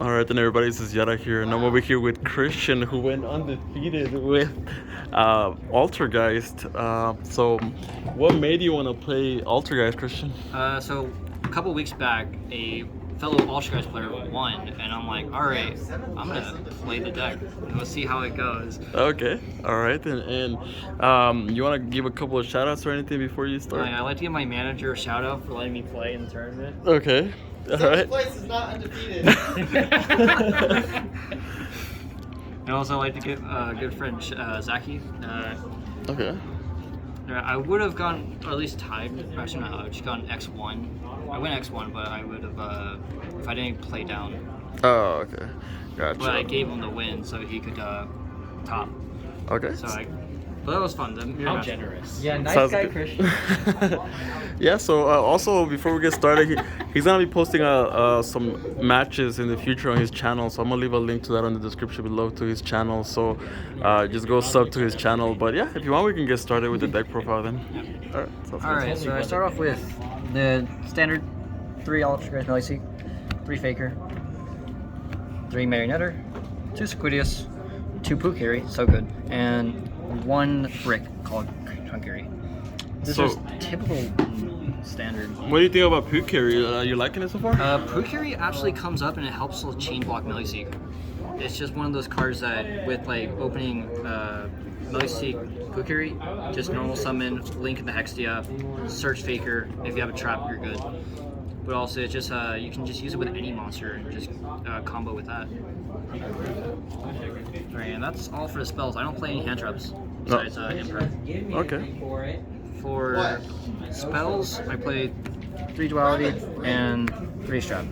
Alright then everybody, this is Yara here, and I'm over here with Christian, who went undefeated with Altergeist. So what made you want to play Altergeist, Christian? So a couple weeks back, a fellow Altergeist player won, and I'm like, alright, I'm gonna play the deck. Let's see how it goes. Okay, alright then. And you want to give a couple of shout-outs or anything before you start? I'd like to give my manager a shout out for letting me play in the tournament. Okay, alright. Place is not undefeated. And also I'd like to give a good friend Zaki. Okay. I would have gone, or at least tied. Actually, no, I would have just gone X1. I went X1, but I would have, if I didn't play down. Oh, okay. Gotcha. But I gave him the win so he could top. Okay. But that was fun. How generous. Yeah, nice Sounds guy, good. Christian. Yeah, so also before we get started, he's gonna be posting some matches in the future on his channel, so I'm gonna leave a link to that in the description below to his channel, so just go sub to his channel. But yeah, if you want, we can get started with the deck profile then. Alright, so I start off with the standard 3 Altergeist Melee, 3 Faker, 3 Marionetter, 2 Sequidius, 2 Pukiri, so good, and 1 brick called Hunkiri. This is typical standard. What do you think about Pukiri? You liking it so far? Pukiri actually comes up and it helps with chain block Melee. It's just one of those cards that with like opening Melee Pukiri, just normal summon, link in the Hextia, search Faker. If you have a trap, you're good. But also it's just you can just use it with any monster and just combo with that. Alright, and that's all for the spells. I don't play any hand traps besides Emperor. Okay. For spells, I play 3 Duality and 3 Strap.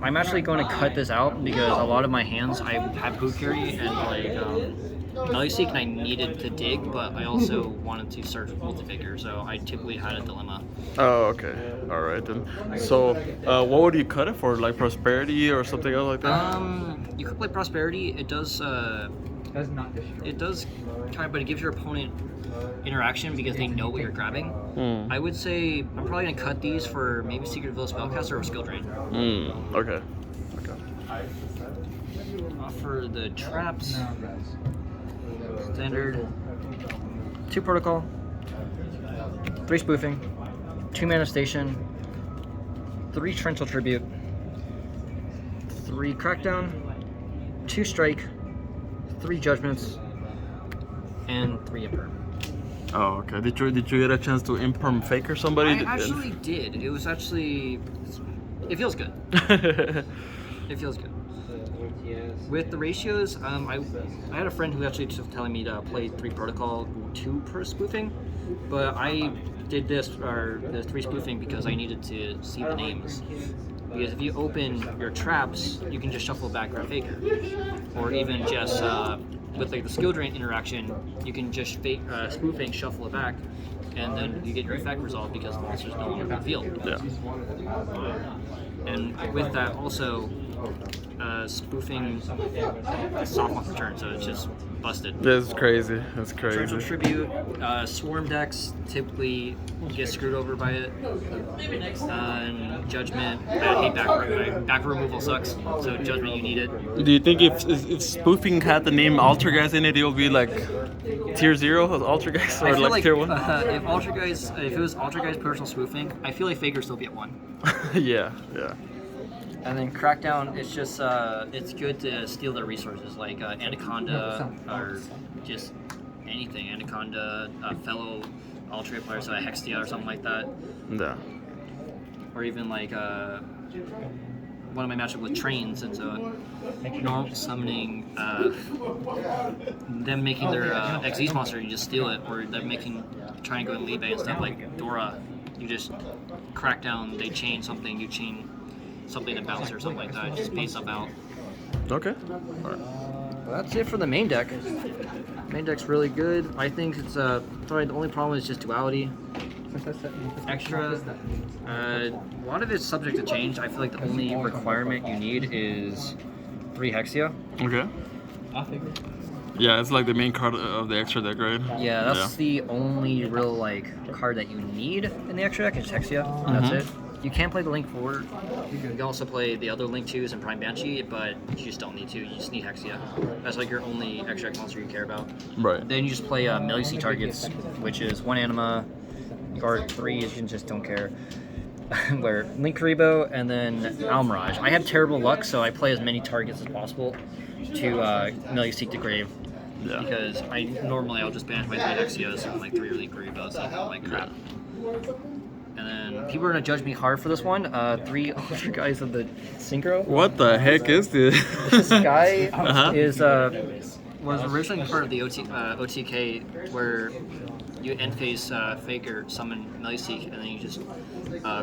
I'm actually going to cut this out because a lot of my hands, I have Pukiri and like Melee and I needed to dig, but I also wanted to search multi-figure, so I typically had a dilemma. Oh, okay. All right then. So, what would you cut it for? Like Prosperity or something else like that? You could play Prosperity. It does kind of, but it gives your opponent interaction because they know what you're grabbing. I would say I'm probably gonna cut these for maybe Secret Villa Spellcaster or Skill Drain. Okay. For the traps, standard 2 Protocol, 3 Spoofing, 2 Manifestation, 3 Torrential Tribute, 3 Crackdown, 2 Strike, 3 Judgments, and 3 Imperm. Oh, okay. Did you get a chance to imperm Faker somebody? I actually did. It was actually, it feels good. It feels good. With the ratios, I had a friend who actually was telling me to play 3 Protocol, 2 per spoofing, but I did the 3 spoofing because I needed to see the names. Because if you open your traps, you can just shuffle back your Faker, or even just with like the skill drain interaction, you can just spoofing, shuffle it back, and then you get your effect resolved because the monster's no longer in the field. Yeah. And with that also, spoofing soft monster turn, so it's just busted. That's crazy. That's crazy. Torrential Tribute, Swarm decks typically get screwed over by it. And Judgment, I hate back removal sucks, so Judgment you need it. Do you think if spoofing had the name Altergeist in it, it would be like tier 0 of Altergeist I or feel like tier 1? If it was Altergeist personal spoofing, I feel like Faker still be at 1. Yeah. And then Crackdown, it's just it's good to steal their resources like Anaconda or just anything. Anaconda, fellow Ultra player, so Hextia or something like that. Yeah. Or even like one of my matchup with Trains, and so normal summoning them making their Xyz monster, you just steal it, or them trying to go in lead bay and stuff like Dora. You just crack down, they chain something, you chain something to bounce or something like that. Just pay stuff out. Okay. All right. Well, that's it for the main deck. Main deck's really good. I think it's probably the only problem is just duality. Extra. A lot of it's subject to change. I feel like the only requirement you need is 3 Hexia. Okay. Yeah, it's like the main card of the extra deck, right? Yeah, that's the only real like card that you need in the extra deck is Hexia. And that's it. You can play the Link 4. You can also play the other Link 2s and Prime Banshee, but you just don't need to. You just need Hexia. That's like your only extract monster you care about. Right. Then you just play Melee C targets, which is 1 anima, guard 3 is you just don't care. Where Link Karibo and then Almirage. I have terrible luck, so I play as many targets as possible to Melee Seek the Grave. Yeah. Because I'll just banish my 3 Hexios and like 3 Link Karibos and I'm like crap. And then people are gonna judge me hard for this one. 3 Altergeist of the Synchro. What the heck is this? This guy Uh-huh. was originally part of the OTK where you end phase Faker, summon Melee Seek, and then you just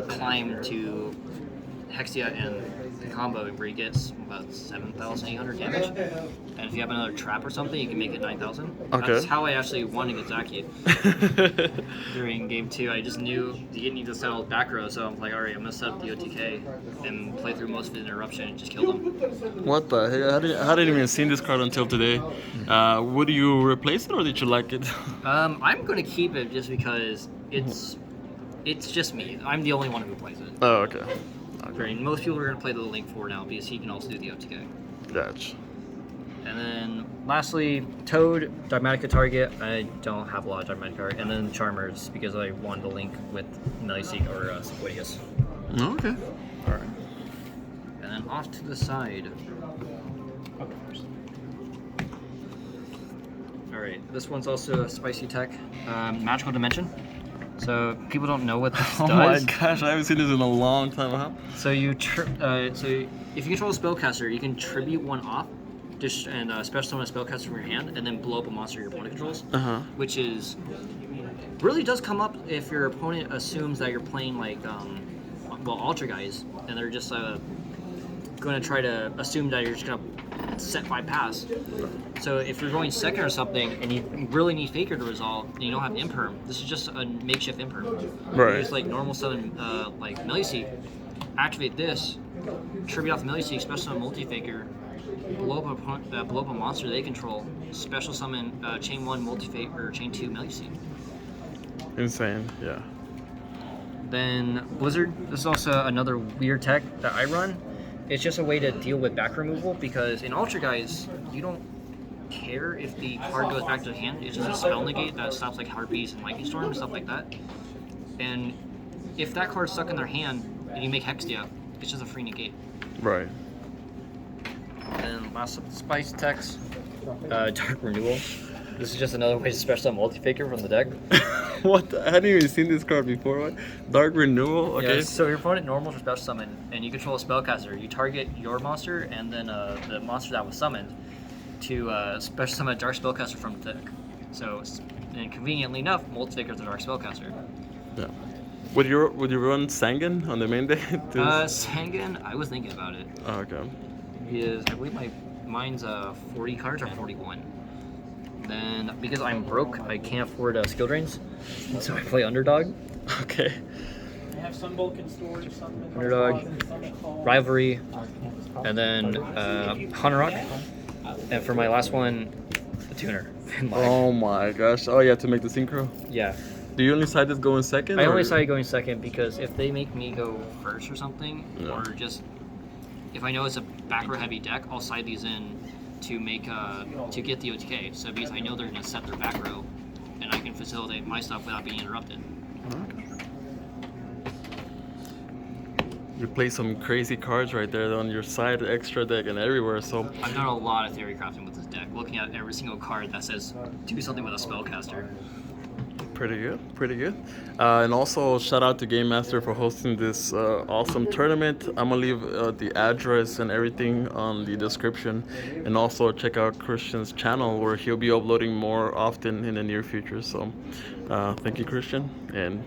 climb to Hexia and the combo where he gets about 7,800 damage. And if you have another trap or something, you can make it 9,000. Okay. That's how I actually won against Zaki during game 2. I just knew he didn't need to settle back row, so I'm like, alright, I'm gonna set up the OTK and play through most of his interruption and just kill him. What the heck? I hadn't even seen this card until today. Would you replace it or did you like it? I'm gonna keep it just because it's just me. I'm the only one who plays it. Oh, okay. Right, most people are gonna play the Link 4 now because he can also do the OTK. Gotcha. And then lastly, Toad, Dogmatica target. I don't have a lot of Dogmatica target. And then Charmers because I wanted to link with Melee Seek or Sequoias. Okay. Alright. And then off to the side. Alright, this one's also a spicy tech. Magical Dimension. So people don't know what this Oh does. my gosh, I haven't seen this in a long time, huh? So so if you control a spellcaster, you can tribute one off, and special summon a spellcaster from your hand, and then blow up a monster your opponent controls. Uh-huh. Which is really does come up if your opponent assumes that you're playing like Altergeist, and they're just going to try to assume that you're just going to set 5 pass. So if you're going second or something, and you really need Faker to resolve, and you don't have Imperm, this is just a makeshift Imperm. Right. It's like normal summon, like Melee Seek, activate this, tribute off Melee Seek, special summon Multi-Faker, blow up a monster they control, special summon Chain 1 Multi-Faker, or Chain 2 Melee Seek. Insane, yeah. Then Blizzard, this is also another weird tech that I run. It's just a way to deal with back removal because in Altergeist, you don't care if the card goes back to the hand. It's just a spell negate that stops like Harpies and Lightning Storm and stuff like that. And if that card's stuck in their hand and you make Hexia, it's just a free negate. Right. And last up, Spice Techs, Dark Renewal. This is just another way to special summon Multi-Faker from the deck. What? I hadn't even seen this card before. What? Dark Renewal? Okay. Yeah, so your opponent normal for special summon, and you control a spellcaster. You target your monster and then the monster that was summoned to special summon a dark spellcaster from the deck. So, and conveniently enough, Multi-Faker is a dark spellcaster. Yeah. Would you run Sangan on the main deck? Sangan, I was thinking about it. Oh, okay. Because I believe mine's 40 cards or 41. Then, because I'm broke, I can't afford skill drains, so I play Underdog. Okay. I have some Vulcan storage, some Underdog, Rivalry, and then Hunter Rock. And for my last one, the Tuner. Oh my gosh. Oh, you have to make the synchro? Yeah. Do you only side this going second? I or- only decided going second because if they make me go first or something, Yeah. or just if I know it's a back row heavy deck, I'll side these in to make to get the OTK. So because I know they're gonna set their back row, and I can facilitate my stuff without being interrupted. Okay. You play some crazy cards right there on your side, extra deck, and everywhere. So I've done a lot of theory crafting with this deck, looking at every single card that says do something with a spellcaster. pretty good, pretty good. And also shout out to Game Master for hosting this awesome tournament. I'm gonna leave the address and everything on the description, and also check out Christian's channel where he'll be uploading more often in the near future. So thank you, Christian, and